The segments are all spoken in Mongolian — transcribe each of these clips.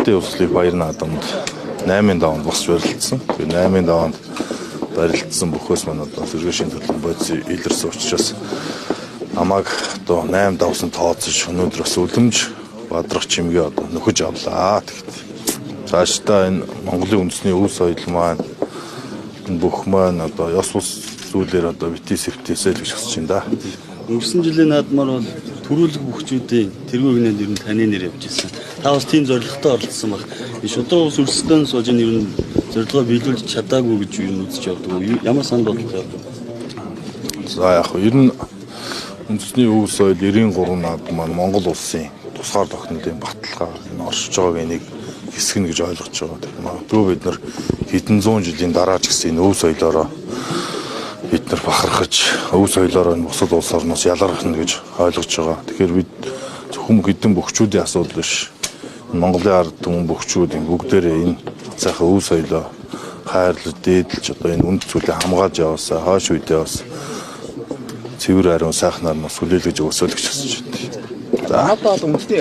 Эмэгтэй услыг баяр наадамд 8 давнд босч барилдсан. Тэгээ 8 давнд барилдсан бөхөөс маань одоо сэргээшийн төлөв бодис илэрсэн учраас намайг одоо 8 давсан тооцож өнөөдрөөс үлэмж бадрах чимгээ одоо нөхөж авлаа. Тэгэхдээ цаашдаа энэ Монголын үндэсний өв соёл маань энэ бүх маань одоо ёс бус зүйлээр одоо бити сэвтээсэй л гэж хүсэж байна да. Өнгөрсөн жилийн наадмаар бол төрүүлэг бүхчүүдийн тэргүүгнээд ер нь таны нэр явж ирсэн. Та бас тийм зорилготой оролцсон баг. Шудраг ус өрсөлдөөн сууж ер нь зорилгоо биелүүлж чадаагүй гэж юу үзэж явдаг. Ямар санд бодлоо? За яг ер нь үндэсний өв соёл 93 наадам маань Монгол улсын тусгаар тогтнолын баталгаа оршиж байгааг нэг хэсэг нь гэж ойлгож байгаа. Тэгэхээр магадгүй бид нар хэдэн зуун жилийн дараа ч гэсэн энэ өв соёлоороо бид нар бахархаж өв соёлоороо бусад улс орноос ялгарх нь гэж ойлгож байгаа. Тэгэхээр бид зөвхөн хэдэн бөхчүүдийн асуудал биш. Монголын ард түмэн бөхчүүд бүгдээрээ энэ сайхан өв соёлоо хайрлаж дээдлж одоо энэ үнд зүйлээ хамгаалж яваасаа хойш үедээ бас цэвэр ариун сайхнаар нь сүлээлгэж өгсөөл гэж хүсэж байна. Одоо үндэсний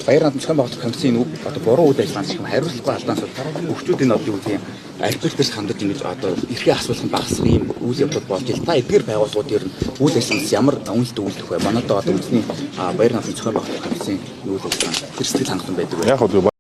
баяр наадам зохион байгуулах комиссийн одоо буруу үйл ажиллагаанд шиг хариуцлагагүй алдаанаас бөхчүүд энэ одоо юу гэх юм альбертээс хандаж ингэж одоо эрхээ асуулах нь багасгах юм үйл явдал болж ил та эдгээр байгууллагууд ер нь үйл ажиллагаанд ямар үнэлт өгөх вэ? Манайд одоо үндэсний баяр наадам зохион байгуулах комиссийн үйл ажиллагаа тэр сэтгэл хангалуун байдаг вэ? Яг